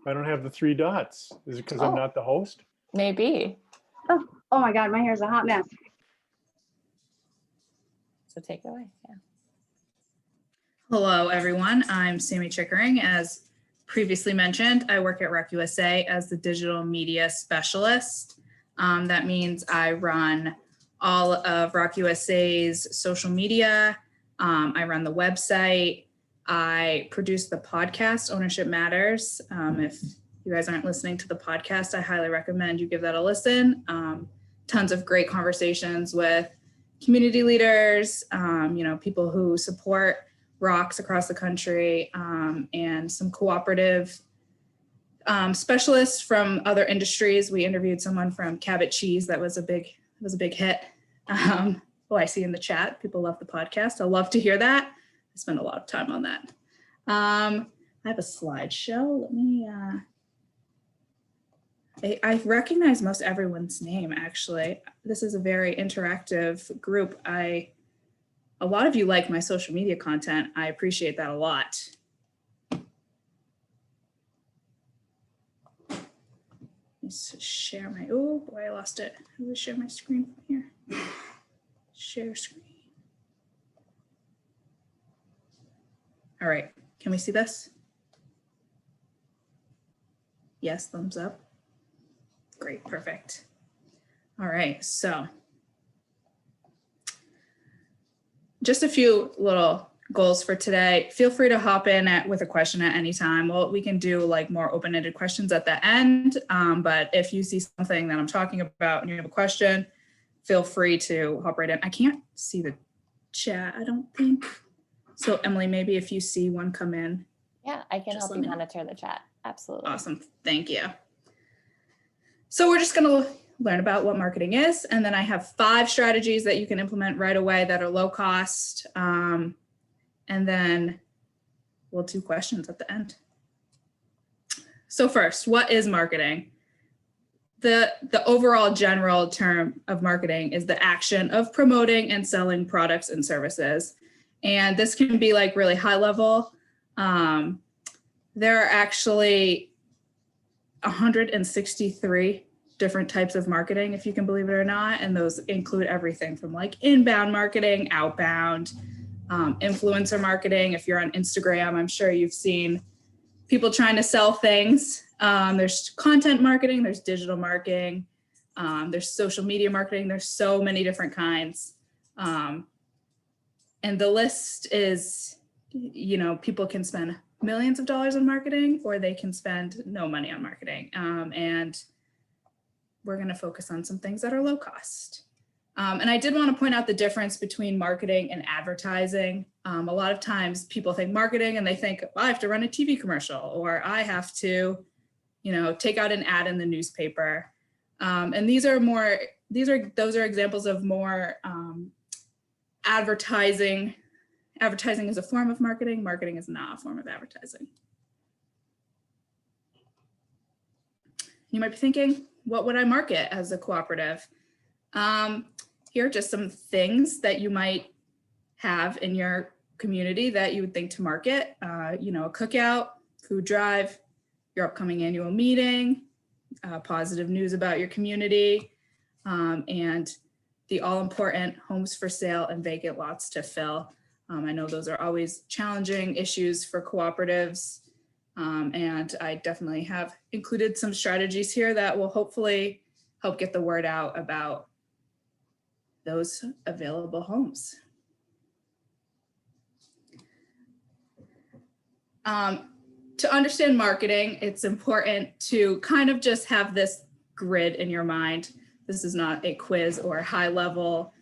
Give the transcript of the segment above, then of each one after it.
I don't have the 3 dots. Is it because I'm not the host? Maybe. Oh my God, my hair's a hot mess. So take it away. Yeah. Hello, everyone. I'm Sammi Chickering. As previously mentioned, I work at ROC USA as the digital media specialist. That means I run all of ROC USA's social media. I run the website. I produce the podcast, Ownership Matters. If you guys aren't listening to the podcast, I highly recommend you give that a listen. Tons of great conversations with community leaders, people who support ROCs across the country, and some cooperative specialists from other industries. We interviewed someone from Cabot Cheese. That was a big hit. I see in the chat, people love the podcast. I love to hear that. I spend a lot of time on that. I have a slideshow. Let me, I recognize most everyone's name, actually. This is a very interactive group. A lot of you like my social media content. I appreciate that a lot. Let's share my, oh boy, I lost it. How do I share my screen from here? Share screen. All right, can we see this? Yes, thumbs up. Great, perfect. All right, so just a few little goals for today. Feel free to hop in with a question at any time. Well, we can do like more open-ended questions at the end, but if you see something that I'm talking about and you have a question, feel free to hop right in. I can't see the chat, I don't think. So Emily, maybe if you see one come in. Yeah, I can help you monitor the chat. Absolutely. Awesome, thank you. So we're just gonna learn about what marketing is. And then I have 5 strategies that you can implement right away that are low cost. And then we'll do questions at the end. So first, what is marketing? The overall general term of marketing is the action of promoting and selling products and services. And this can be like really high level. There are actually 163 different types of marketing, if you can believe it or not. And those include everything from like inbound marketing, outbound, influencer marketing. If you're on Instagram, I'm sure you've seen people trying to sell things. There's content marketing, there's digital marketing, there's social media marketing. There's so many different kinds. And the list is, people can spend millions of dollars on marketing, or they can spend no money on marketing. And we're going to focus on some things that are low cost. And I did want to point out the difference between marketing and advertising. A lot of times people think marketing and they think, well, I have to run a TV commercial, or I have to, take out an ad in the newspaper. And those are examples of more advertising. Advertising is a form of marketing. Marketing is not a form of advertising. You might be thinking, what would I market as a cooperative? Here are just some things that you might have in your community that you would think to market. A cookout, food drive, your upcoming annual meeting, positive news about your community, and the all-important homes for sale and vacant lots to fill. I know those are always challenging issues for cooperatives, and I definitely have included some strategies here that will hopefully help get the word out about those available homes. To understand marketing, it's important to kind of just have this grid in your mind. This is not a quiz or a high level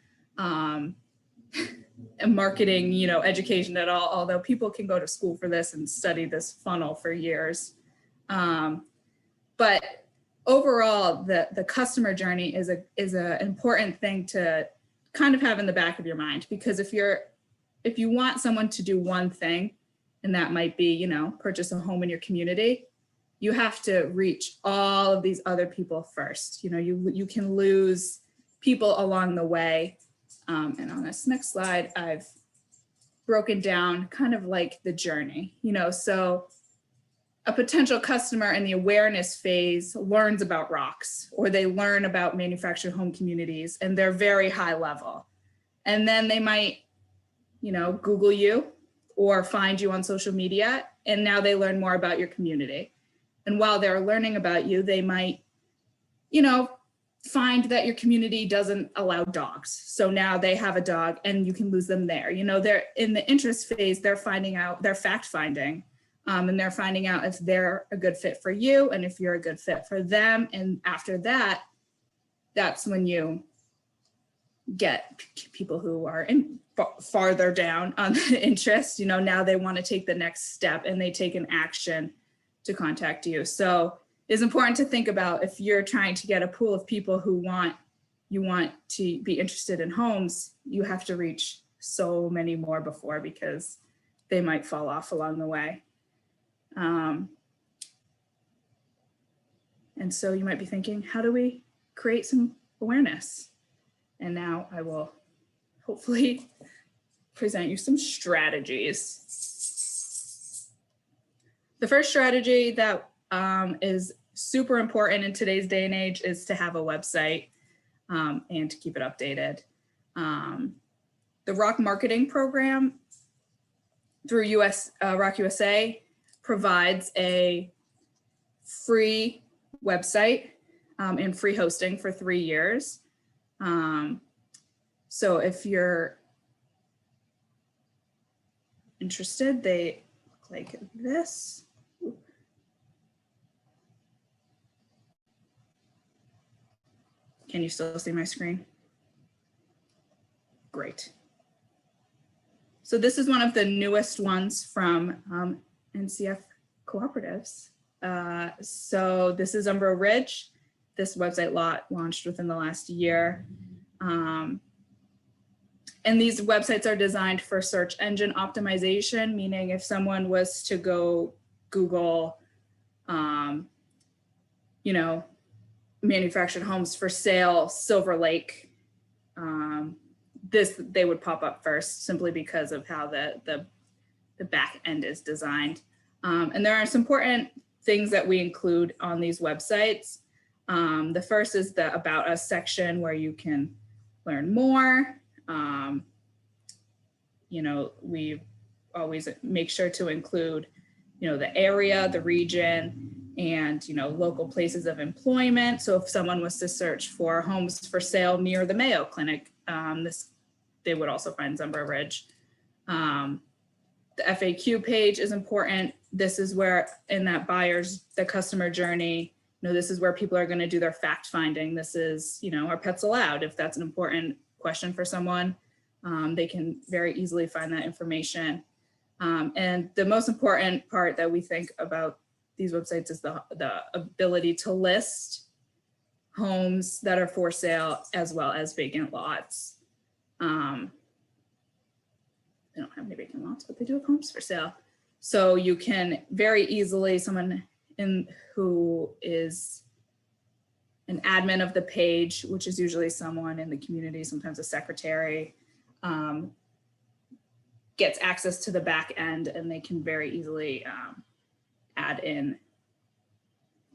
marketing, education at all, although people can go to school for this and study this funnel for years. But overall, the customer journey is an important thing to kind of have in the back of your mind, because if you want someone to do one thing, and that might be, purchase a home in your community, you have to reach all of these other people first. You can lose people along the way. And on this next slide, I've broken down kind of like the journey, so a potential customer in the awareness phase learns about ROCs, or they learn about manufactured home communities, and they're very high level. And then they might, you know, Google you or find you on social media, and now they learn more about your community. And while they're learning about you, they might, you know, find that your community doesn't allow dogs. So now they have a dog and you can lose them there. You know, they're in the interest phase, they're finding out, they're fact finding, and they're finding out if they're a good fit for you and if you're a good fit for them. And after that, that's when you get people who are in farther down on the interest. You know, now they want to take the next step and they take an action to contact you. So it's important to think about, if you're trying to get a pool of people who you want to be interested in homes, you have to reach so many more before, because they might fall off along the way. And so you might be thinking, how do we create some awareness? And now I will hopefully present you some strategies. The first strategy that is super important in today's day and age is to have a website and to keep it updated. The ROC marketing program through ROC USA provides a free website and free hosting for 3 years. So if you're interested, they look like this. Can you still see my screen? Great. So this is one of the newest ones from NCF Cooperatives. So this is Umbro Ridge. This website launched within the last year. And these websites are designed for search engine optimization, meaning if someone was to go Google, you know, manufactured homes for sale, Silver Lake, they would pop up first, simply because of how the back end is designed. And there are some important things that we include on these websites. The first is the About Us section, where you can learn more. You know, we always make sure to include, you know, the area, the region, and, you know, local places of employment. So if someone was to search for homes for sale near the Mayo Clinic, they would also find Umbro Ridge. The FAQ page is important. This is where, in that the customer journey, you know, this is where people are going to do their fact finding. This is, you know, are pets allowed? If that's an important question for someone, they can very easily find that information. And the most important part that we think about these websites is the ability to list homes that are for sale, as well as vacant lots. They don't have any vacant lots, but they do have homes for sale. So you can very easily, someone who is an admin of the page, which is usually someone in the community, sometimes a secretary, gets access to the back end, and they can very easily add in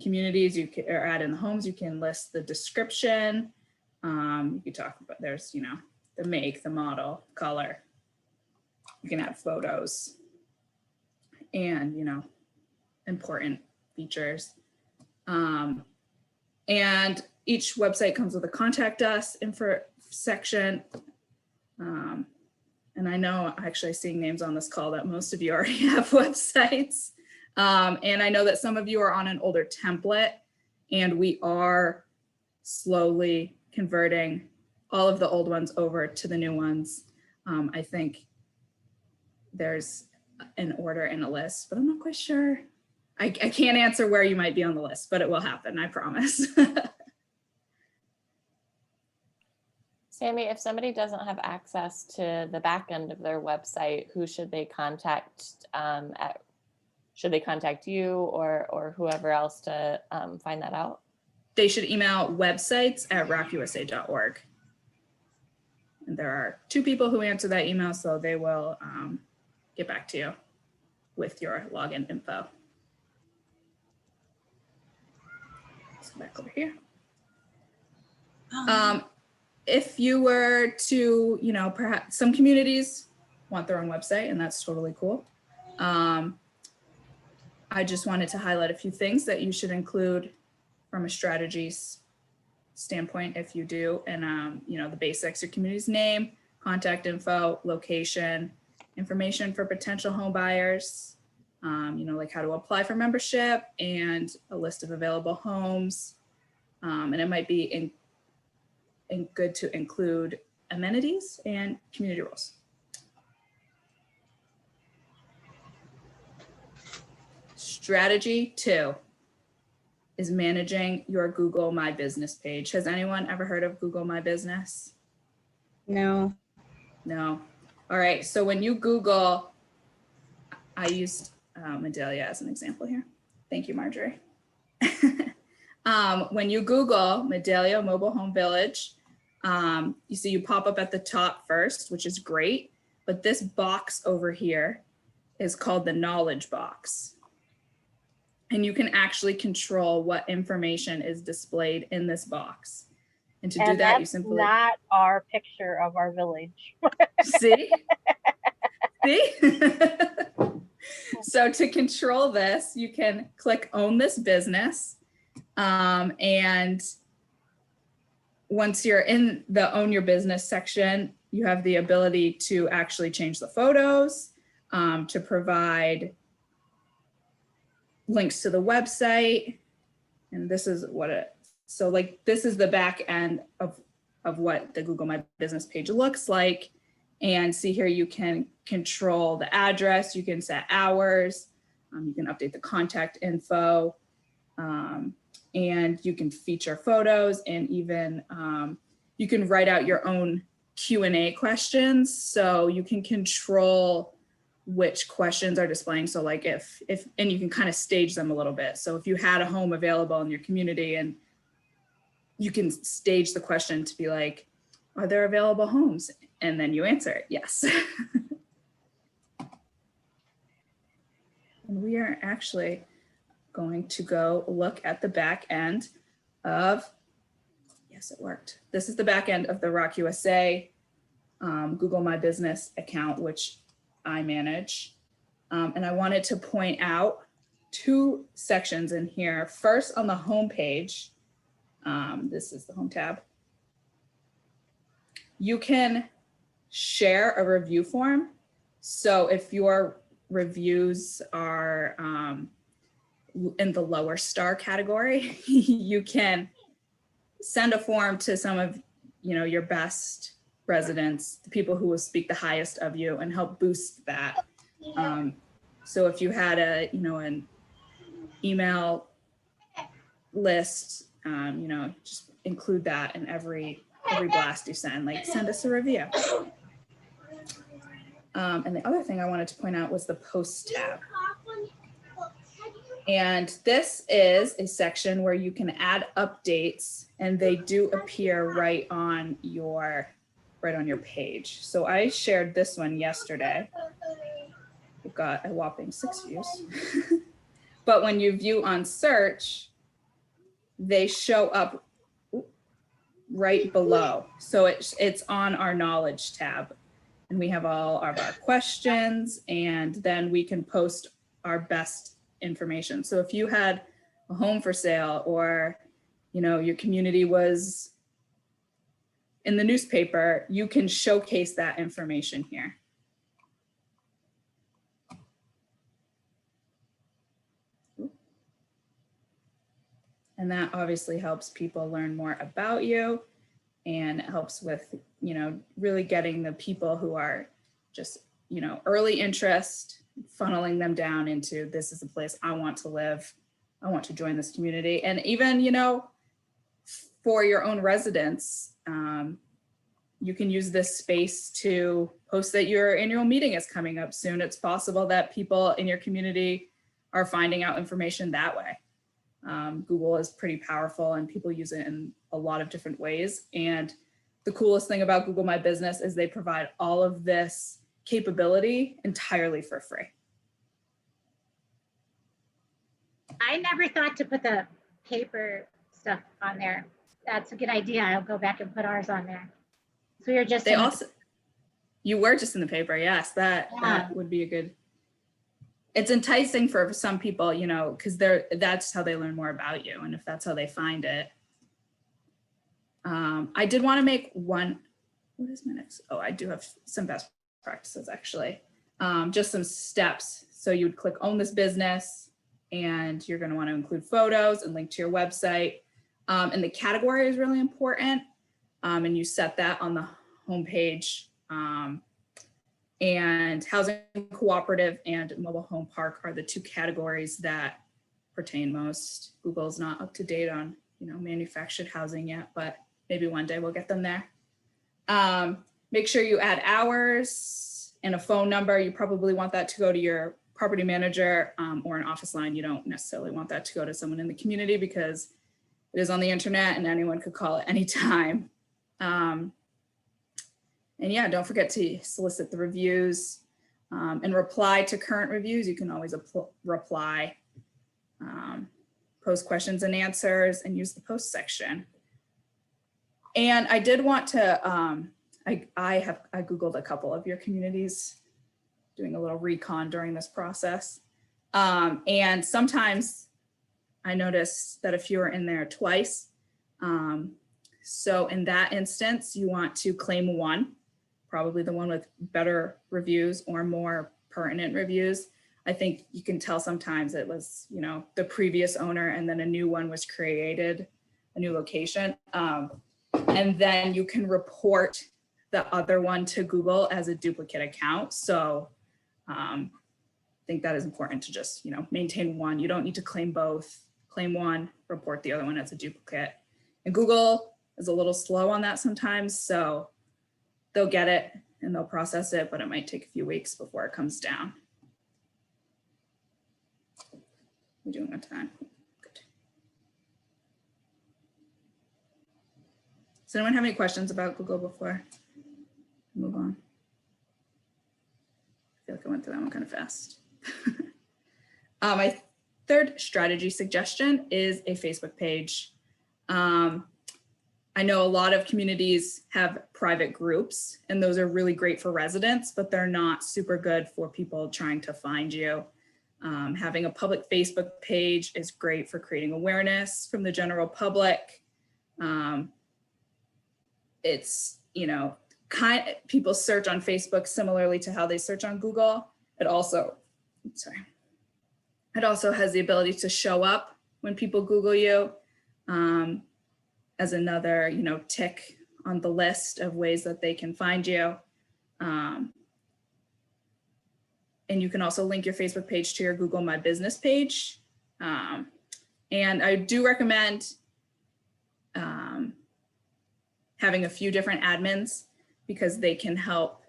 communities, or add in the homes. You can list the description. You can talk about, there's, you know, the make, the model, color. You can add photos and, you know, important features. And each website comes with a contact us info section. And I know, actually seeing names on this call, that most of you already have websites. And I know that some of you are on an older template, and we are slowly converting all of the old ones over to the new ones. I think there's an order and a list, but I'm not quite sure. I can't answer where you might be on the list, but it will happen, I promise. Sammy, if somebody doesn't have access to the back end of their website, who should they contact? Should they contact you or whoever else to find that out? They should email websites@rocusa.org. And there are 2 people who answer that email, so they will get back to you with your login info. go back over here. If you were to, you know, perhaps some communities want their own website, and that's totally cool. I just wanted to highlight a few things that you should include from a strategies standpoint if you do. And, you know, the basics, your community's name, contact info, location, information for potential home buyers, you know, like how to apply for membership and a list of available homes. And it might be good to include amenities and community roles. Strategy 2 is managing your Google My Business page. Has anyone ever heard of Google My Business? No. No. All right. So when you Google, I used Medallia as an example here. Thank you, Marjorie. When you Google Medallia Mobile Home Village, you see you pop up at the top first, which is great. But this box over here is called the knowledge box. And you can actually control what information is displayed in this box. And to do that, you simply not our picture of our village. see? See? So to control this, you can click Own This Business. And once you're in the Own Your Business section, you have the ability to actually change the photos, to provide links to the website. And this is what so like this is the back end of what the Google My Business page looks like. And see here, you can control the address, you can set hours, you can update the contact info, and you can feature photos, and even you can write out your own Q&A questions. So you can control which questions are displaying. So like if and you can kind of stage them a little bit. So if you had a home available in your community, and you can stage the question to be like, are there available homes? And then you answer it, yes. And we are actually going to go look at the back end of, yes, it worked. This is the back end of the ROC USA Google My Business account, which I manage. And I wanted to point out 2 sections in here. First, on the home page, this is the home tab. You can share a review form. So if your reviews are in the lower star category, you can send a form to some of, you know, your best residents, the people who will speak the highest of you, and help boost that. So if you had a, you know, an email list, you know, just include that in every blast you send, like send us a review. And the other thing I wanted to point out was the post tab. And this is a section where you can add updates, and they do appear right on your page. So I shared this one yesterday. We've got a whopping 6 views. But when you view on search, they show up right below. So it's on our knowledge tab. And we have all of our questions, and then we can post our best information. So if you had a home for sale, or, you know, your community was in the newspaper, you can showcase that information here. And that obviously helps people learn more about you, and it helps with, you know, really getting the people who are just, you know, early interest, funneling them down into, this is the place I want to live. I want to join this community. And even, you know, for your own residents, you can use this space to post that your annual meeting is coming up soon. It's possible that people in your community are finding out information that way. Google is pretty powerful, and people use it in a lot of different ways. And the coolest thing about Google My Business is they provide all of this capability entirely for free. I never thought to put the paper stuff on there. That's a good idea. I'll go back and put ours on there. So you're just, They in the- also, you were just in the paper. Yes, that would be a good. It's enticing for some people, you know, because that's how they learn more about you. And if that's how they find it. I did want to make one, what is my next? Oh, I do have some best practices actually. Just some steps. So you would click own this business and you're going to want to include photos and link to your website. And the category is really important. And you set that on the homepage. And housing cooperative and mobile home park are the two categories that pertain most. Google's not up to date on, you know, manufactured housing yet, but maybe one day we'll get them there. Make sure you add hours and a phone number. You probably want that to go to your property manager or an office line. You don't necessarily want that to go to someone in the community because it is on the internet and anyone could call at any time. And yeah, don't forget to solicit the reviews and reply to current reviews. You can always reply, post questions and answers, and use the post section. And I did want to, I Googled a couple of your communities, doing a little recon during this process. And sometimes I noticed that a few are in there twice. So in that instance, you want to claim one, probably the one with better reviews or more pertinent reviews. I think you can tell sometimes it was, you know, the previous owner and then a new one was created, a new location. And then you can report the other one to Google as a duplicate account. So I think that is important to just, you know, maintain one. You don't need to claim both. Claim one, report the other one as a duplicate. And Google is a little slow on that sometimes. So they'll get it and they'll process it, but it might take a few weeks before it comes down. We're doing on time. Good. Does anyone have any questions about Google before I move on? I feel like I went through that one kind of fast. My third strategy suggestion is a Facebook page. I know a lot of communities have private groups and those are really great for residents, but they're not super good for people trying to find you. Having a public Facebook page is great for creating awareness from the general public. It's, you know, people search on Facebook similarly to how they search on Google. It also has the ability to show up when people Google you. As another, you know, tick on the list of ways that they can find you. And you can also link your Facebook page to your Google My Business page. And I do recommend having a few different admins because they can help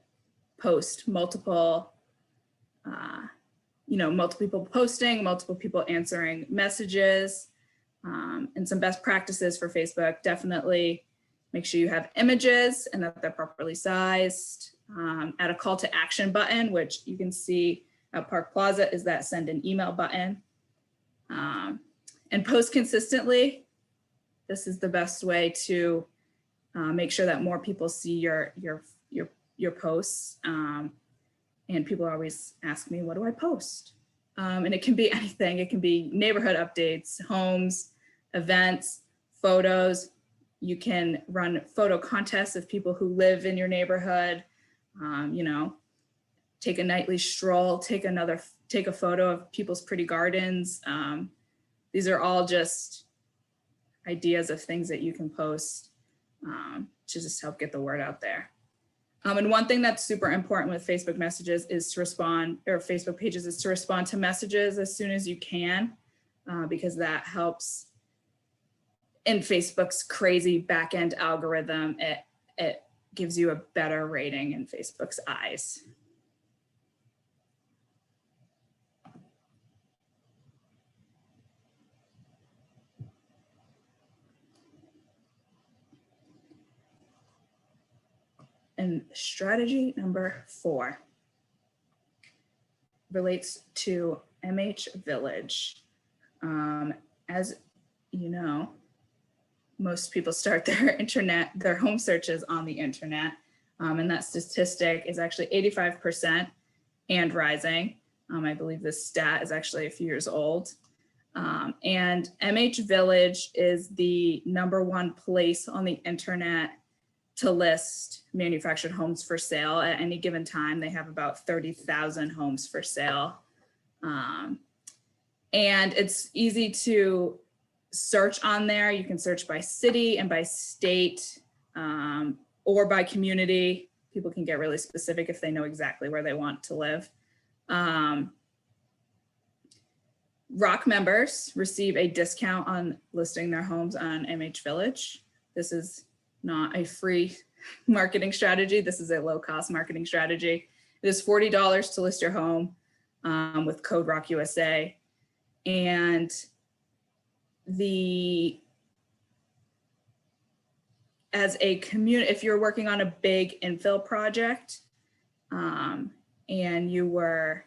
post multiple, you know, multiple people posting, multiple people answering messages. And some best practices for Facebook, definitely make sure you have images and that they're properly sized. Add a call to action button, which you can see at Park Plaza is that send an email button. And post consistently. This is the best way to make sure that more people see your posts. And people always ask me, what do I post? And it can be anything. It can be neighborhood updates, homes, events, photos. You can run photo contests of people who live in your neighborhood. You know, take a nightly stroll, take a photo of people's pretty gardens. These are all just ideas of things that you can post to just help get the word out there. And one thing that's super important with Facebook messages is to respond, or Facebook pages is to respond to messages as soon as you can, because that helps in Facebook's crazy back-end algorithm. It gives you a better rating in Facebook's eyes. And strategy number 4 relates to MH Village. As you know, most people start their home searches on the internet. And that statistic is actually 85% and rising. I believe this stat is actually a few years old. And MH Village is the #1 place on the internet to list manufactured homes for sale. At any given time, they have about 30,000 homes for sale. And it's easy to search on there. You can search by city and by state, or by community. People can get really specific if they know exactly where they want to live. ROC members receive a discount on listing their homes on MH Village. This is not a free marketing strategy. This is a low-cost marketing strategy. It is $40 to list your home with code ROC USA. And as a community, if you're working on a big infill project and you were,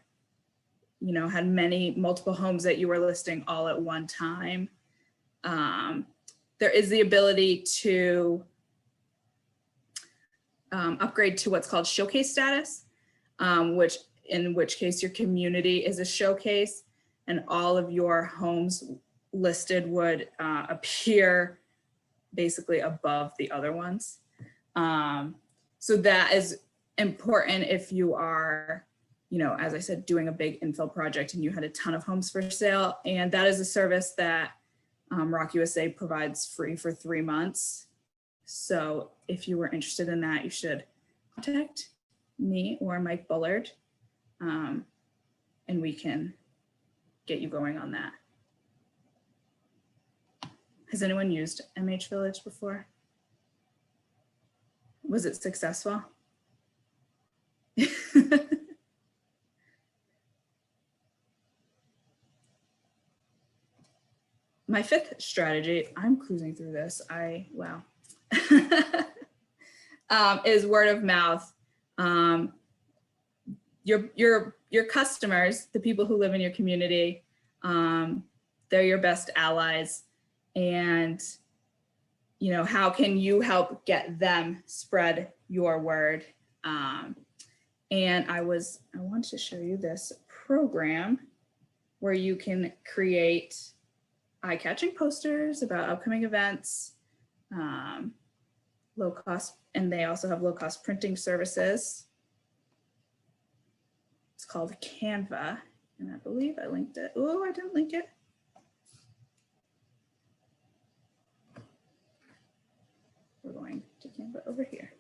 had multiple homes that you were listing all at one time, there is the ability to upgrade to what's called showcase status, in which case your community is a showcase and all of your homes listed would appear basically above the other ones. So that is important if you are, as I said, doing a big infill project and you had a ton of homes for sale. And that is a service that ROC USA provides free for 3 months. So if you were interested in that, you should contact me or Mike Bullard, and we can get you going on that. Has anyone used MH Village before? Was it successful? My 5th strategy, I'm cruising through this, wow, is word of mouth. Your customers, the people who live in your community, they're your best allies. And, how can you help get them spread your word? And I wanted to show you this program where you can create eye-catching posters about upcoming events, low cost, and they also have low cost printing services. It's called Canva, and I believe I linked it. Oh, I didn't link it. We're going to Canva over here.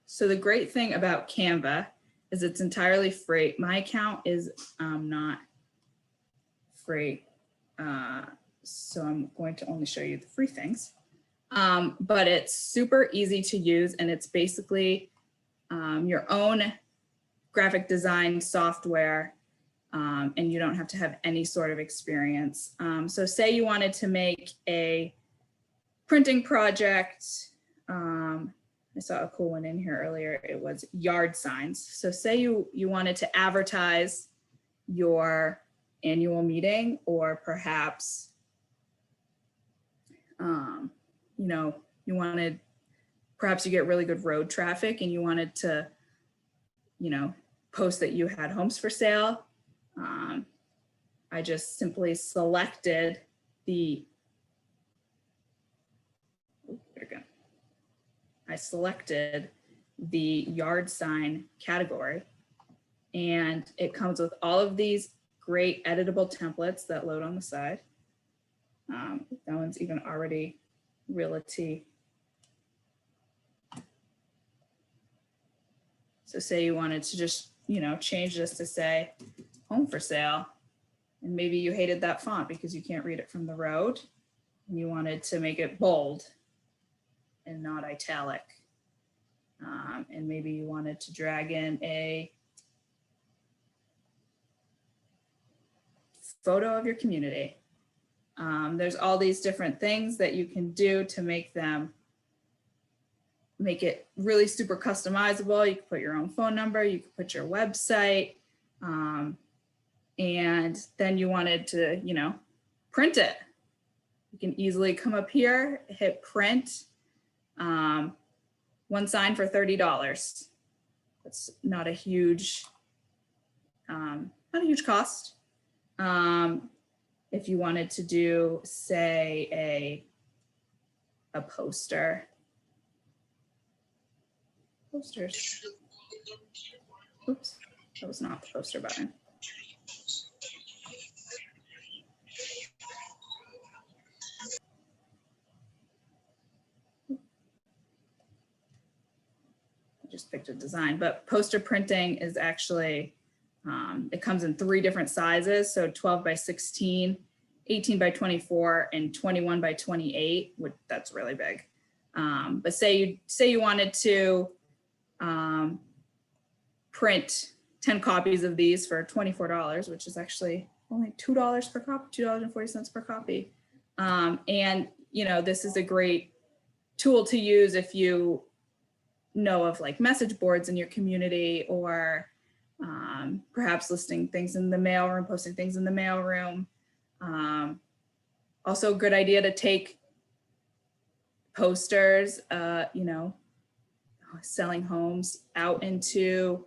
So the great thing about Canva is it's entirely free. My account is not free, so I'm going to only show you the free things. But it's super easy to use, and it's basically your own graphic design software, and you don't have to have any sort of experience. So say you wanted to make a printing project. I saw a cool one in here earlier. It was yard signs. So say you wanted to advertise your annual meeting, or perhaps, perhaps you get really good road traffic and you wanted to, post that you had homes for sale. I just simply selected I selected the yard sign category, and it comes with all of these great editable templates that load on the side. That one's even already realty. So say you wanted to just, change this to say home for sale, and maybe you hated that font because you can't read it from the road, and you wanted to make it bold and not italic. And maybe you wanted to drag in a photo of your community. There's all these different things that you can do to make them make it really super customizable. You can put your own phone number, you can put your website, and then you wanted to, you know, print it. You can easily come up here, hit print, one sign for $30. That's not a huge cost. If you wanted to do, say, a poster. Posters. Oops, that was not the poster button. I just picked a design, but poster printing is actually, it comes in 3 different sizes. So 12 by 16, 18 by 24, and 21 by 28, which that's really big. But say you wanted to print 10 copies of these for $24, which is actually only $2 per copy, $2.40 per copy. And you know, this is a great tool to use if you know of like message boards in your community, or perhaps listing things in the mailroom, posting things in the mailroom. Also a good idea to take posters, you know, selling homes out into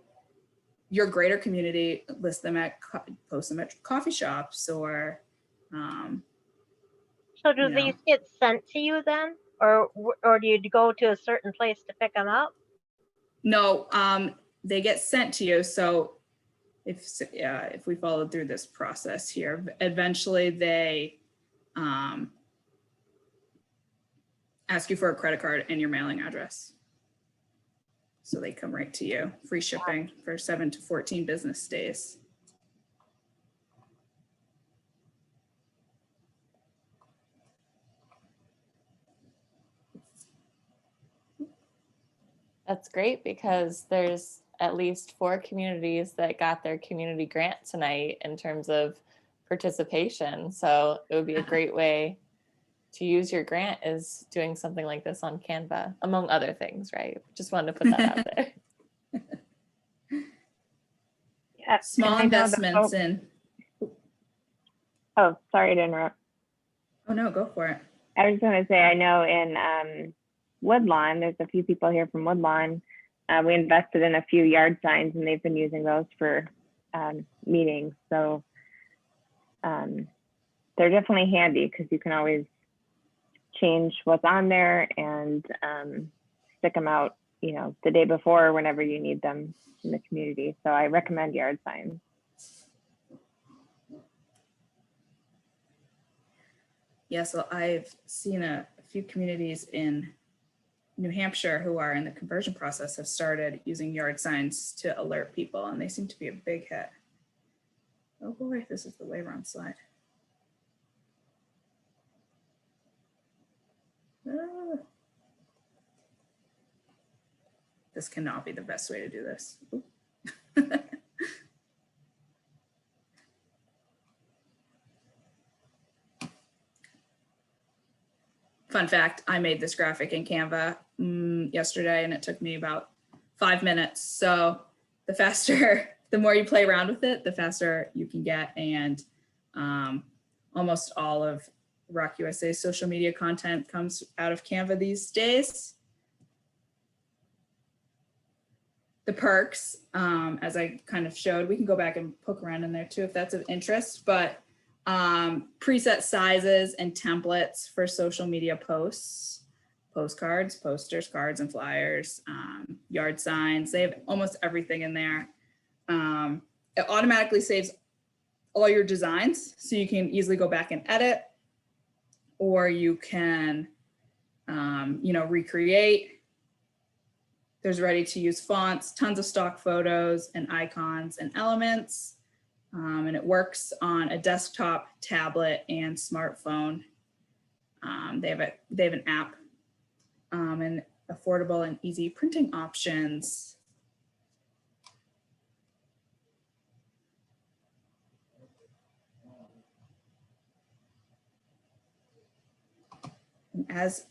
your greater community, list them at, post them at coffee shops, or So do you know. these get sent to you then? Or do you go to a certain place to pick them up? No, they get sent to you. So if we follow through this process here, eventually they ask you for a credit card and your mailing address. So they come right to you, free shipping for 7 to 14 business days. That's great, because there's at least 4 communities that got their community grant tonight in terms of participation. So it would be a great way to use your grant is doing something like this on Canva, among other things, right? Just wanted to put that out there. Yeah, Small and I know the investments folks- in, Oh, sorry to interrupt. oh no, go for it. I was going to say, I know in Woodlawn, there's a few people here from Woodlawn. We invested in a few yard signs, and they've been using those for meetings. So they're definitely handy, because you can always change what's on there and stick them out, you know, the day before or whenever you need them in the community. So I recommend yard signs. Yeah, so I've seen a few communities in New Hampshire who are in the conversion process have started using yard signs to alert people, and they seem to be a big hit. Oh boy, this is the way wrong slide. Ah. This cannot be the best way to do this. Fun fact, I made this graphic in Canva yesterday, and it took me about 5 minutes. So the faster, the more you play around with it, the faster you can get. And almost all of ROC USA social media content comes out of Canva these days. The perks, as I kind of showed, we can go back and poke around in there too if that's of interest, but preset sizes and templates for social media posts, postcards, posters, cards, and flyers, yard signs. They have almost everything in there. It automatically saves all your designs, so you can easily go back and edit, or you can, you know, recreate. There's ready to use fonts, tons of stock photos and icons and elements. And it works on a desktop, tablet, and smartphone. They have an app and affordable and easy printing options. And as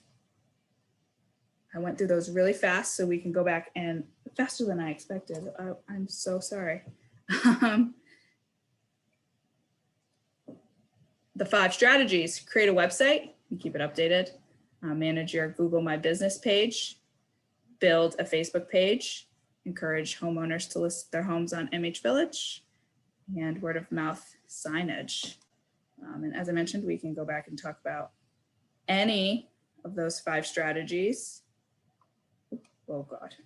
I went through those really fast, so we can go back and faster than I expected. I'm so sorry. The 5 strategies: create a website and keep it updated, manage your Google My Business page, build a Facebook page, encourage homeowners to list their homes on MH Village, and word of mouth signage. And as I mentioned, we can go back and talk about any of those 5 strategies. Oh God,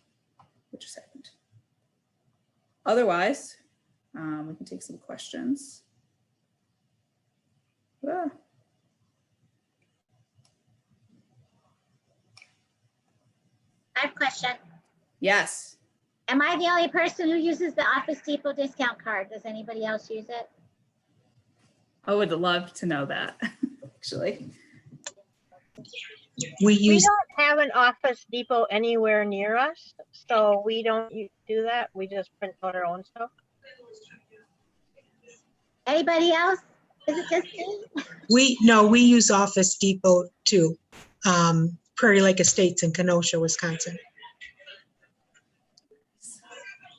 what just happened? Otherwise, we can take some questions. Ah. I have a question. Yes. Am I the only person who uses the Office Depot discount card? Does anybody else use it? I would love to know that, actually. We don't have an Office Depot anywhere near us, so we don't do that. We just print out our own stuff. Anybody else? Is it just me? We use Office Depot too. Prairie Lake Estates in Kenosha, Wisconsin.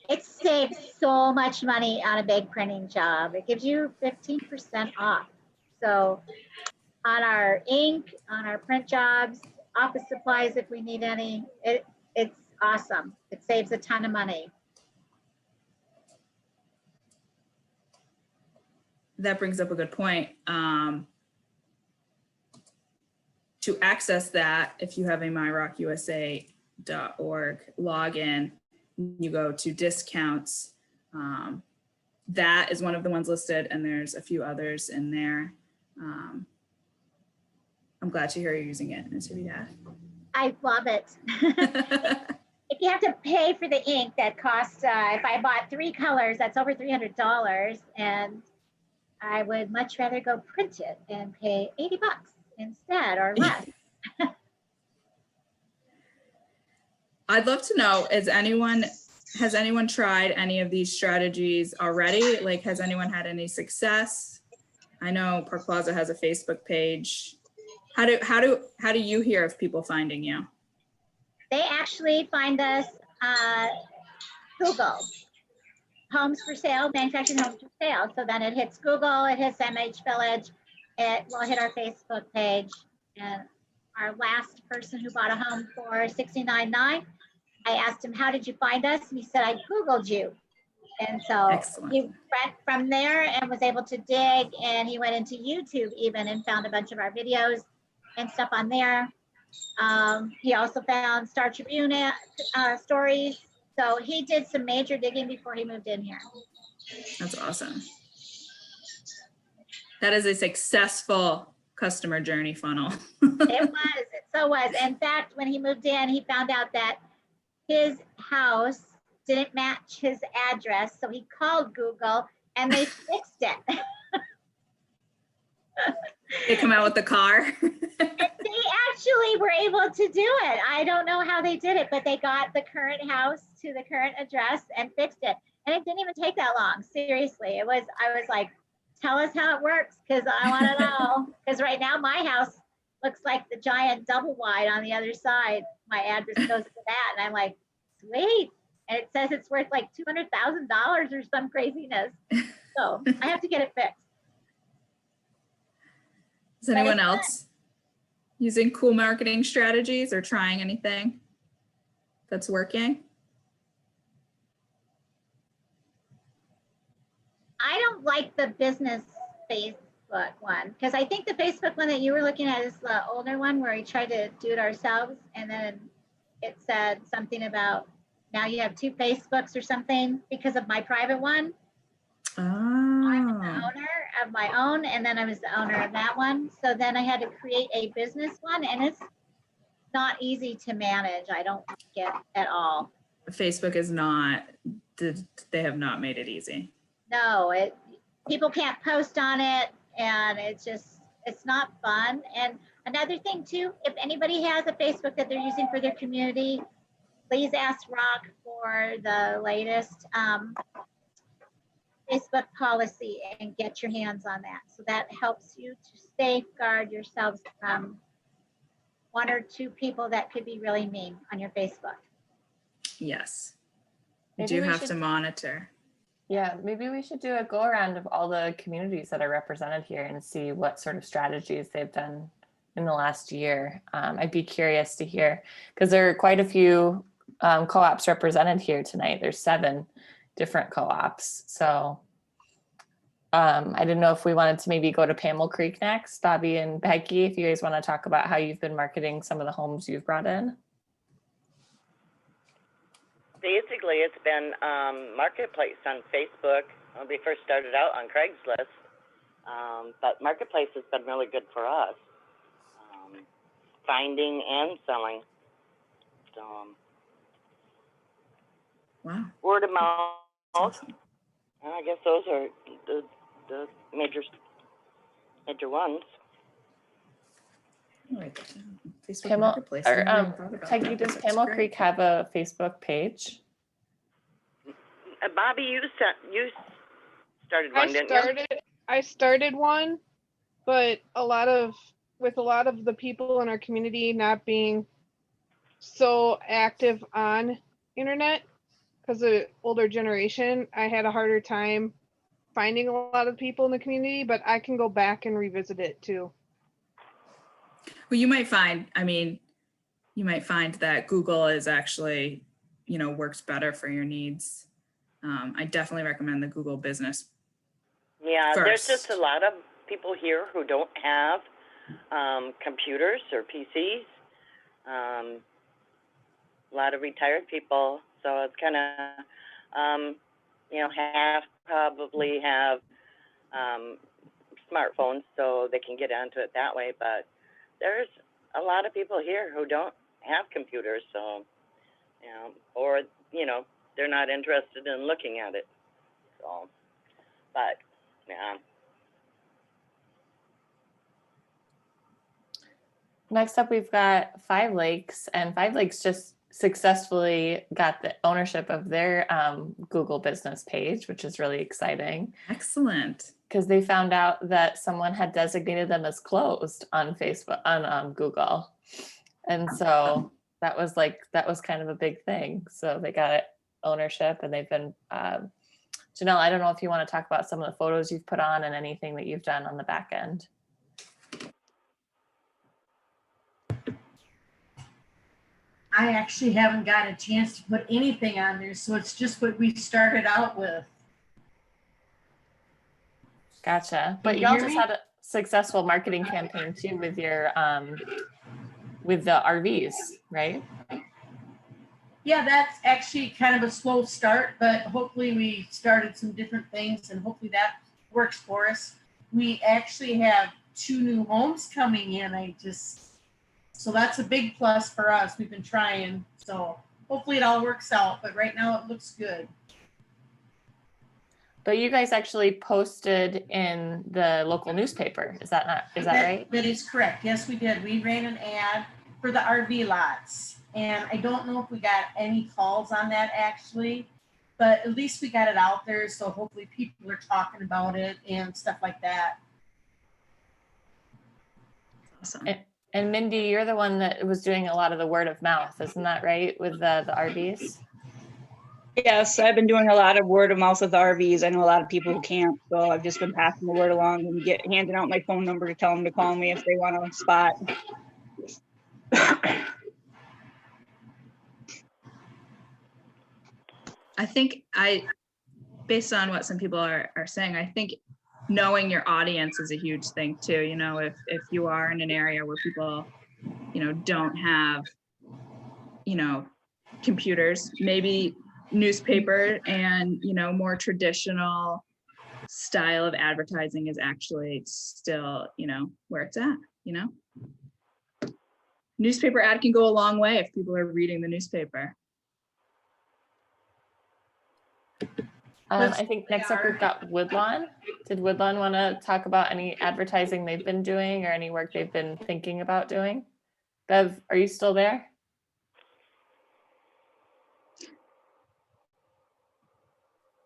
It saves so much money on a big printing job. It gives you 15% off. So on our ink, on our print jobs, office supplies, if we need any, it's awesome. It saves a ton of money. That brings up a good point. To access that, if you have a myrocusa.org login, you go to discounts. That is one of the ones listed, and there's a few others in there. I'm glad to hear you're using it, Ms. Rita. I love it. If you have to pay for the ink, that costs, if I bought 3 colors, that's over $300. And I would much rather go print it and pay $80 instead or less. I'd love to know, has anyone tried any of these strategies already? Like, has anyone had any success? I know Park Plaza has a Facebook page. How do you hear of people finding you? They actually find us Google. Homes for sale, manufactured homes for sale. So then it hits Google, it hits MH Village, it will hit our Facebook page. And our last person who bought a home for $69,900, I asked him, how did you find us? And he said, I Googled you. And so Excellent. he went from there and was able to dig, and he went into YouTube even and found a bunch of our videos and stuff on there. He also found Star Tribune stories. So he did some major digging before he moved in here. That's awesome. That is a successful customer journey funnel. It so was. In fact, when he moved in, he found out that his house didn't match his address. So he called Google and they fixed it. They come out with the car. They actually were able to do it. I don't know how they did it, but they got the current house to the current address and fixed it. And it didn't even take that long. Seriously, I was like, tell us how it works, because I want to know. Because right now my house looks like the giant double wide on the other side. My address goes to that, and I'm like, sweet. And it says it's worth like $200,000 or some craziness. So I have to get it fixed. Is anyone else using cool marketing strategies or trying anything that's working? I don't like the business Facebook one, because I think the Facebook one that you were looking at is the older one where we tried to do it ourselves, and then it said something about now you have 2 Facebooks or something because of my private one. I'm the owner of my own, and then I was the owner of that one. So then I had to create a business one, and it's not easy to manage. I don't like it at all. Facebook is not, they have not made it easy. No, people can't post on it, and it's not fun. And another thing too, if anybody has a Facebook that they're using for their community, please ask ROC for the latest Facebook policy and get your hands on that. So that helps you to safeguard yourselves from one or two people that could be really mean on your Facebook. Yes. You Maybe do we have should- to monitor. Yeah, maybe we should do a go around of all the communities that are represented here and see what sort of strategies they've done in the last year. I'd be curious to hear, because there are quite a few co-ops represented here tonight. There's 7 different co-ops. So I didn't know if we wanted to maybe go to Pamel Creek next, Bobby and Becky, if you guys want to talk about how you've been marketing some of the homes you've brought in. Basically, it's been Marketplace on Facebook. We first started out on Craigslist, but Marketplace has been really good for us, finding and selling. So, Wow. word of mouth. Awesome. And I guess those are the major ones. I'll write that down. Facebook Pamel, Marketplace. I or, never even thought about Peggy, that, but does that's Pamel great. Creek have a Facebook page? Bobby, you started one, didn't you? I started one, but with a lot of the people in our community not being so active on internet because of the older generation, I had a harder time finding a lot of people in the community, but I can go back and revisit it too. Well, you might find that Google is actually, works better for your needs. I definitely recommend the Google business. Yeah, there's just first. a lot of people here who don't have computers or PCs. A lot of retired people, so it's kind of, half probably have smartphones, so they can get onto it that way. But there's a lot of people here who don't have computers, so or they're not interested in looking at it. So, but yeah. Next up, we've got 5 Lakes, and 5 Lakes just successfully got the ownership of their Google business page, which is really exciting Excellent. because they found out that someone had designated them as closed on Facebook, on Google. And so that was kind of a big thing. So they got ownership, and they've been, Janelle, I don't know if you want to talk about some of the photos you've put on and anything that you've done on the back end. I actually haven't got a chance to put anything on there, so it's just what we started out with. Gotcha. But Can you y'all hear just me? had a successful marketing campaign too with your with the RVs, right? Yeah, that's actually kind of a slow start, but hopefully we started some different things and hopefully that works for us. We actually have 2 new homes coming in. So that's a big plus for us. We've been trying, so hopefully it all works out, but right now it looks good. But you guys actually posted in the local newspaper. Is that right? That is correct. Yes, we did. We ran an ad for the RV lots. And I don't know if we got any calls on that actually, but at least we got it out there. So hopefully people are talking about it and stuff like that. Awesome. And Mindy, you're the one that was doing a lot of the word of mouth, isn't that right, with the RVs? Yes, I've been doing a lot of word of mouth with RVs. I know a lot of people who can't, so I've just been passing the word along and handing out my phone number to tell them to call me if they want a spot. I think based on what some people are saying, I think knowing your audience is a huge thing too. If you are in an area where people, don't have, computers, maybe newspaper and, more traditional style of advertising is actually still, where it's at, Newspaper ad can go a long way if people are reading the newspaper. I think next up we've got Woodlawn. Did Woodlawn want to talk about any advertising they've been doing or any work they've been thinking about doing? Bev, are you still there?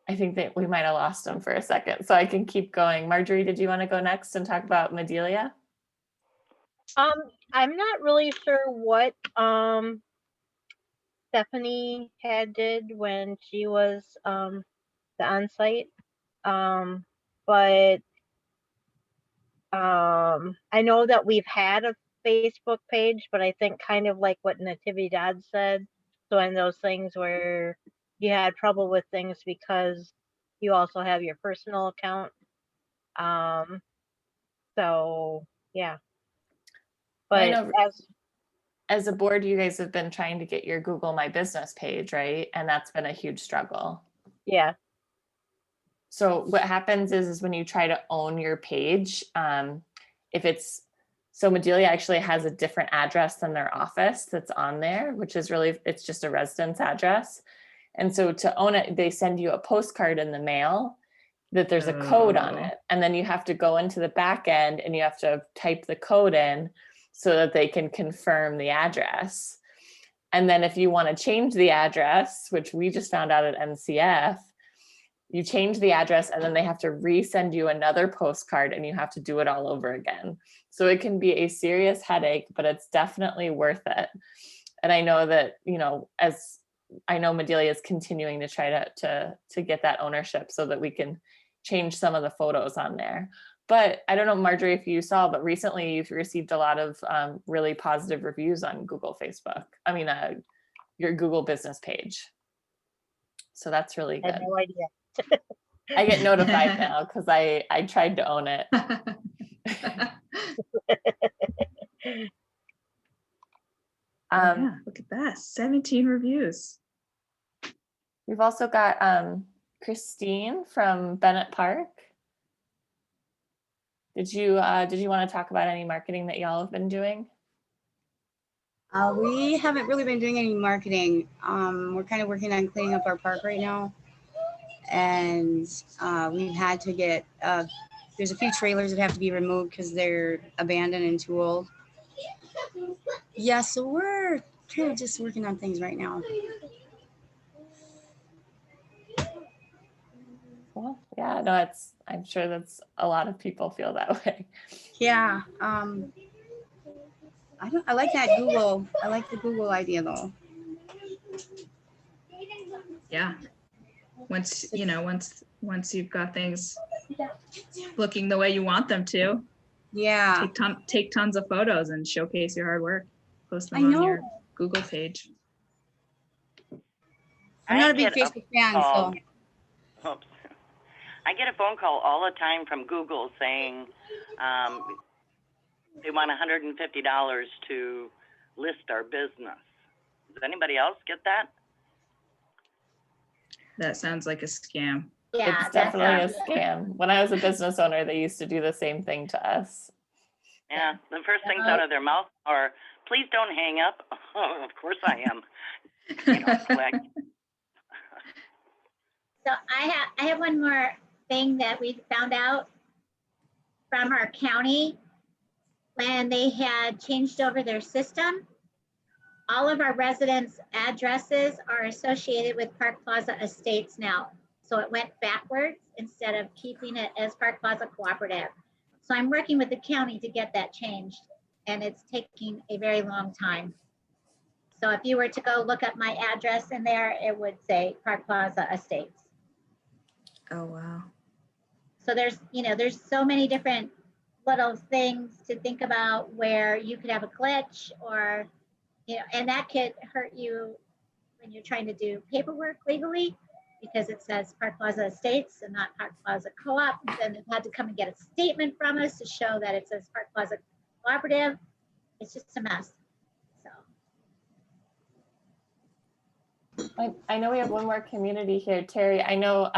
I think that we might have lost him for a second, so I can keep going. Marjorie, did you want to go next and talk about Medelia? I'm not really sure what Stephanie had did when she was the on-site. But I know that we've had a Facebook page, but I think kind of like what Nativity Dodd said. So in those things where you had trouble with things because you also have your personal account. So yeah. I But know as a board, you guys have been trying to get your Google My Business page, right? And that's been a huge struggle. yeah. So what happens is when you try to own your page, if it's, so Medelia actually has a different address than their office that's on there, which is really, it's just a residence address. And so to own it, they send you a postcard in the mail that there's a code on it. And then you have to go into the back end and you have to type the code in so that they can confirm the address. And then if you want to change the address, which we just found out at NCF, you change the address and then they have to resend you another postcard and you have to do it all over again. So it can be a serious headache, but it's definitely worth it. And I know that, you know, as I know Medelia is continuing to try to get that ownership so that we can change some of the photos on there. But I don't know, Marjorie, if you saw, but recently you've received a lot of really positive reviews on Google Facebook. I mean, your Google business page. So that's really I good. have no idea. I get notified now because I tried to own it. Yeah, look at that, 17 reviews. We've also got Christine from Bennett Park. Did you want to talk about any marketing that y'all have been doing? We haven't really been doing any marketing. We're kind of working on cleaning up our park right now. And we've had to get, there's a few trailers that have to be removed because they're abandoned and too old. Yeah, so we're kind of just working on things right now. Well, yeah, no, I'm sure that's a lot of people feel that way. Yeah, I like that Google. I like the Google idea though. Yeah. Once you've got things looking the way you want them to. Yeah. Take tons of photos and showcase your hard work. Post them on your Google page. I'm not a big Facebook fan, so. Oops. I get a phone call all the time from Google saying they want $150 to list our business. Does anybody else get that? That sounds like a scam. Yeah, it's definitely a scam. When I was a business owner, they used to do the same thing to us. Yeah, the first things out of their mouth are, please don't hang up. Oh, of course I am. You know, click. So I have one more thing that we found out from our county when they had changed over their system. All of our residents' addresses are associated with Park Plaza Estates now. So it went backwards instead of keeping it as Park Plaza Cooperative. So I'm working with the county to get that changed, and it's taking a very long time. So if you were to go look up my address in there, it would say Park Plaza Estates. Oh, wow. So there's so many different little things to think about where you could have a glitch or, and that could hurt you when you're trying to do paperwork legally because it says Park Plaza Estates and not Park Plaza Co-op. Then they've had to come and get a statement from us to show that it says Park Plaza Cooperative. It's just a mess. So. I know we have one more community here. Terry, I know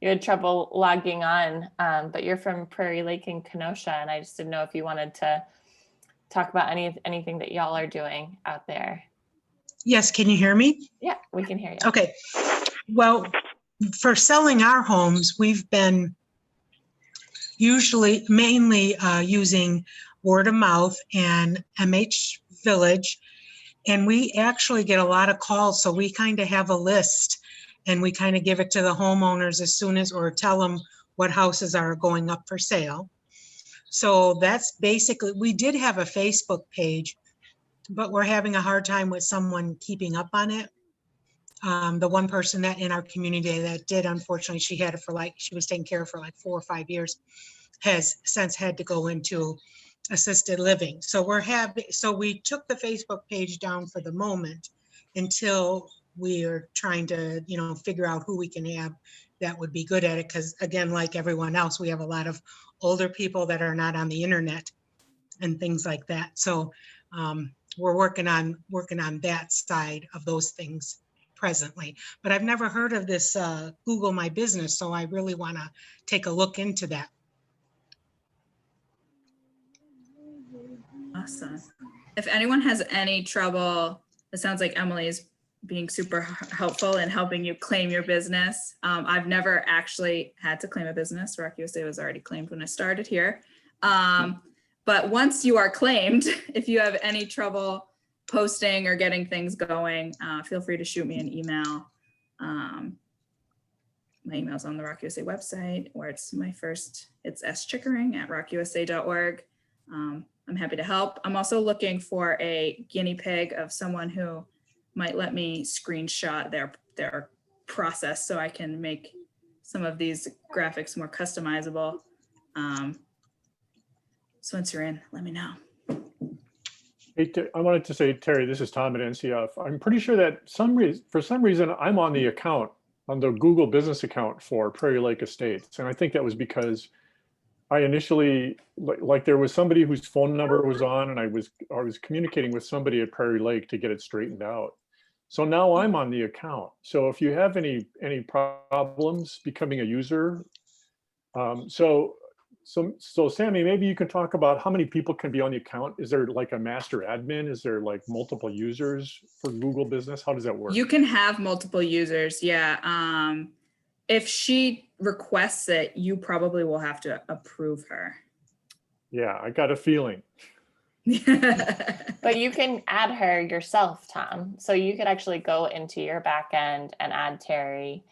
you had trouble logging on, but you're from Prairie Lake in Kenosha, and I just didn't know if you wanted to talk about anything that y'all are doing out there. Yes, can you hear me? Yeah, we can hear you. Okay. Well, for selling our homes, we've been mainly using word of mouth and MH Village, and we actually get a lot of calls, so we kind of have a list and we kind of give it to the homeowners as soon as, or tell them what houses are going up for sale. So that's basically, we did have a Facebook page, but we're having a hard time with someone keeping up on it. The one person that in our community that did, unfortunately, she had it for like, she was taking care of for like 4 or 5 years, has since had to go into assisted living. So we took the Facebook page down for the moment until we are trying to, figure out who we can have that would be good at it. Because again, like everyone else, we have a lot of older people that are not on the internet and things like that. So we're working on that side of those things presently. But I've never heard of this Google My Business, so I really want to take a look into that. Awesome. If anyone has any trouble, it sounds like Emily is being super helpful in helping you claim your business. I've never actually had to claim a business. ROC USA was already claimed when I started here. But once you are claimed, if you have any trouble posting or getting things going, feel free to shoot me an email. My email's on the ROC USA website, or it's s.chickering@rocusa.org. I'm happy to help. I'm also looking for a guinea pig of someone who might let me screenshot their process so I can make some of these graphics more customizable. So once you're in, let me know. Hey, I wanted to say, Terry, this is Tom at NCF. I'm pretty sure that for some reason, I'm on the account, on the Google business account for Prairie Lake Estates. And I think that was because I initially, like there was somebody whose phone number was on, and I was communicating with somebody at Prairie Lake to get it straightened out. So now I'm on the account. So if you have any problems becoming a user, so Sammi, maybe you can talk about how many people can be on the account. Is there like a master admin? Is there like multiple users for Google Business? How does that work? You can have multiple users, yeah. If she requests it, you probably will have to approve her. Yeah, I got a feeling. But you can add her yourself, Tom. So you could actually go into your back end and add Terry,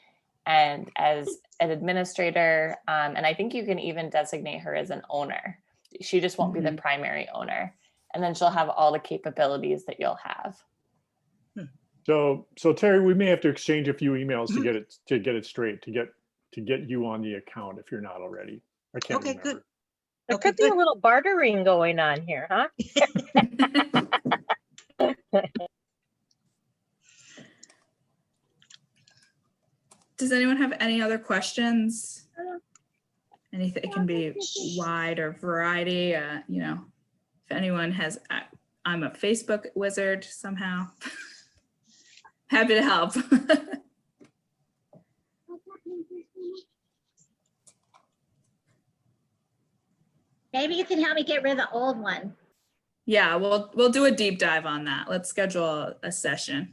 and as an administrator, and I think you can even designate her as an owner. She just won't be the primary owner, and then she'll have all the capabilities that you'll have. So Terry, we may have to exchange a few emails to get it straight, to get you on the account if you're not already. I can't remember. Good. There could be a little bartering going on here, huh? Does anyone have any other questions? Anything, it can be wide or variety, if anyone has, I'm a Facebook wizard somehow. Happy to help. Maybe you can help me get rid of the old one. Yeah, we'll do a deep dive on that. Let's schedule a session.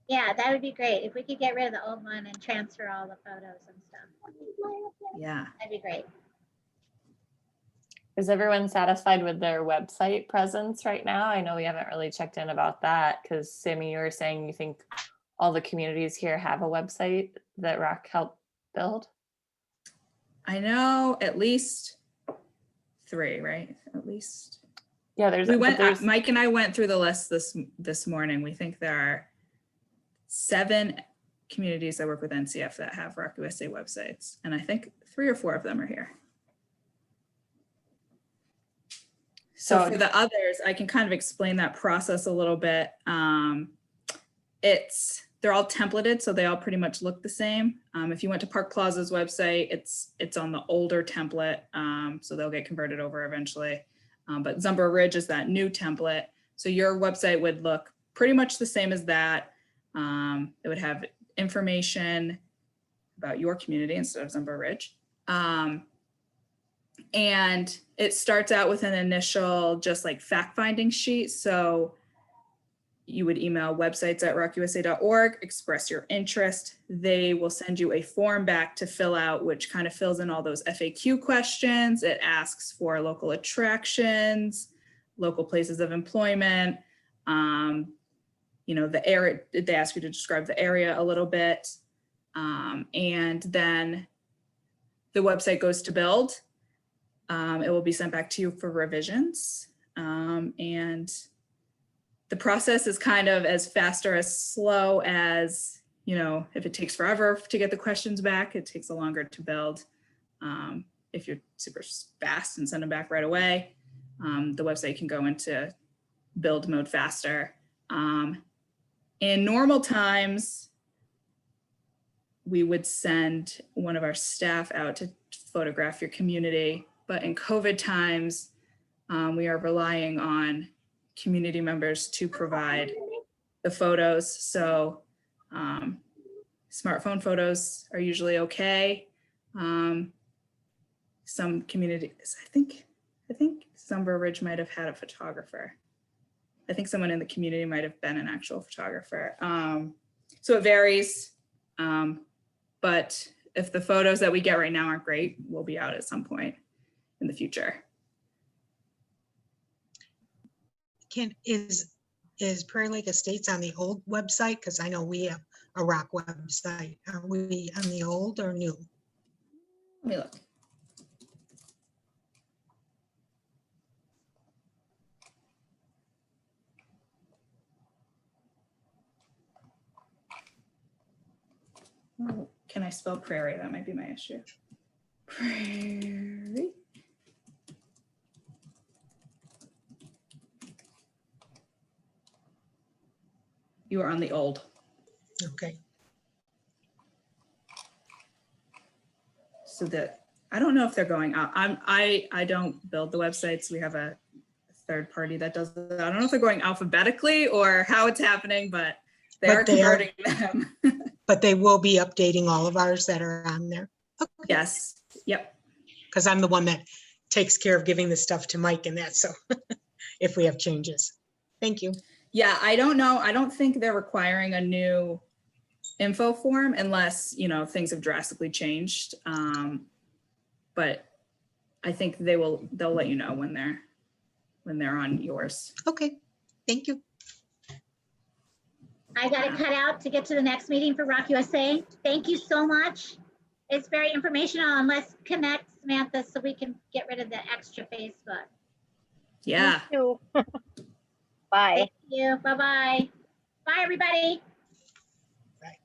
Yeah, that would be great. If we could get rid of the old one and transfer all the photos and stuff. Yeah. That'd be great. Is everyone satisfied with their website presence right now? I know we haven't really checked in about that because Sammi, you were saying you think all the communities here have a website that ROC helped build? I know at least 3, right? At least. Yeah, there's Mike and I went through the list this morning. We think there are 7 communities that work with NCF that have ROC USA websites. And I think 3 or 4 of them are here. So for the others, I can kind of explain that process a little bit. They're all templated, so they all pretty much look the same. If you went to Park Plaza's website, it's on the older template, so they'll get converted over eventually. But Zumba Ridge is that new template. So your website would look pretty much the same as that. It would have information about your community instead of Zumba Ridge. And it starts out with an initial just like fact-finding sheet. So you would email websites@rocusa.org, express your interest. They will send you a form back to fill out, which kind of fills in all those FAQ questions. It asks for local attractions, local places of employment, the area. They ask you to describe the area a little bit. And then the website goes to build. It will be sent back to you for revisions. And the process is kind of as fast or as slow as, you know, if it takes forever to get the questions back, it takes a longer to build. If you're super fast and send them back right away, the website can go into build mode faster. In normal times, we would send one of our staff out to photograph your community, but in COVID times, we are relying on community members to provide the photos. So smartphone photos are usually okay. Some communities, I think Sunborough Ridge might have had a photographer. I think someone in the community might have been an actual photographer. So it varies. But if the photos that we get right now aren't great, we'll be out at some point in the future. Is Prairie Lake Estates on the old website? Because I know we have a ROC website. Are we on the old or new? Let me look. Oh, can I spell prairie? That might be my issue. Prairie. You are on the old. Okay. So that, I don't know if they're going out. I don't build the websites. We have a third party that does that. I don't know if they're going alphabetically or how it's happening, but they are converting them. But they will be updating all of ours that are on there. Okay. Yes. Yep. Because I'm the one that takes care of giving the stuff to Mike and that. So if we have changes. Thank you. Yeah, I don't know. I don't think they're requiring a new info form unless, you know, things have drastically changed. But I think they'll let you know when they're on yours. Okay. Thank you. I got to cut out to get to the next meeting for ROC USA. Thank you so much. It's very informational, and let's connect, Samantha, so we can get rid of the extra Facebook. Yeah. Bye. Thank you. Bye-bye. Bye, everybody. Bye.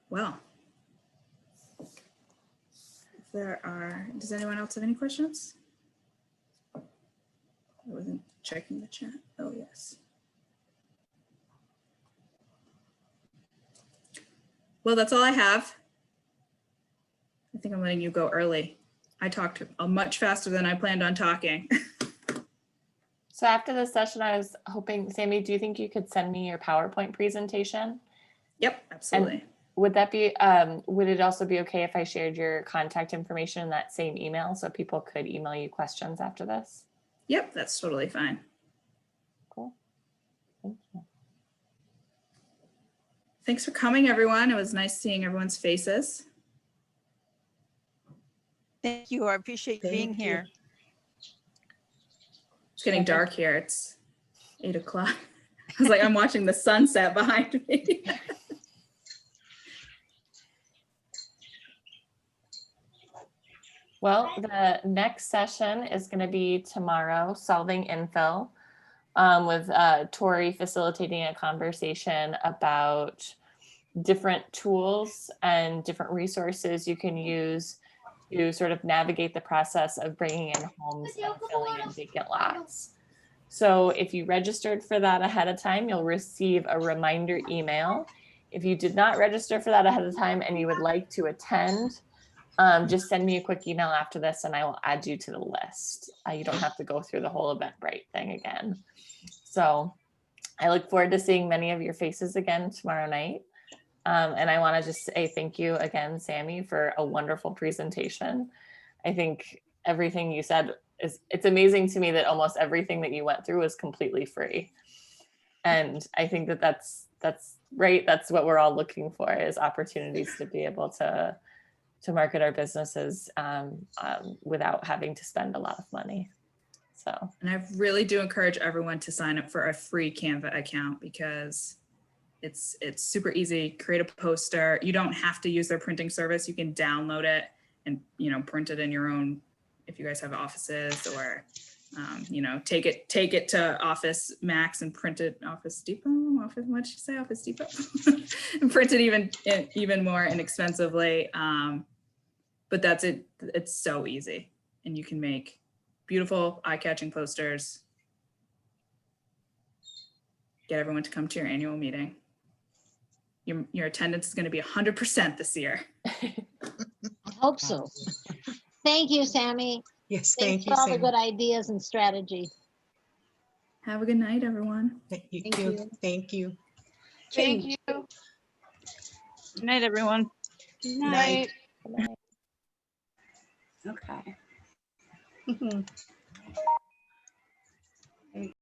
Well, does anyone else have any questions? I wasn't checking the chat. Oh, yes. Well, that's all I have. I think I'm letting you go early. I talked much faster than I planned on talking. So after this session, I was hoping, Sammy, do you think you could send me your PowerPoint presentation? Yep, absolutely. And would that be, would it also be okay if I shared your contact information in that same email so people could email you questions after this? Yep, that's totally fine. Cool. Thank you. Thanks for coming, everyone. It was nice seeing everyone's faces. Thank you. I appreciate being here. It's getting dark here. It's 8 o'clock. I was like, I'm watching the sunset behind me. Well, the next session is going to be tomorrow, Solving Infill, with Tori facilitating a conversation about different tools and different resources you can use to sort of navigate the process of bringing in homes and filling in vacant lots. So if you registered for that ahead of time, you'll receive a reminder email. If you did not register for that ahead of time and you would like to attend, just send me a quick email after this and I will add you to the list. You don't have to go through the whole Eventbrite thing again. So I look forward to seeing many of your faces again tomorrow night. And I want to just say thank you again, Sammy, for a wonderful presentation. I think everything you said it's amazing to me that almost everything that you went through was completely free. And I think that that's right. That's what we're all looking for, is opportunities to be able to market our businesses without having to spend a lot of money. So, and I really do encourage everyone to sign up for a free Canva account, because It's super easy. Create a poster. You don't have to use their printing service. You can download it and, you know, print it in your own, if you guys have offices, or you know, take it to Office Max and print it, Office Depot, what'd you say, Office Depot? And print it even more inexpensively. But that's it. It's so easy, and you can make beautiful, eye-catching posters. Get everyone to come to your annual meeting. Your attendance is going to be 100% this year. I hope so. Thank you, Sammy. Yes, Thanks thank you, for all the Sammy. good ideas and strategy. Have a good night, everyone. Thank you. Thank you. Thank you. Thank you. Good night, everyone. Good Night. night. Okay.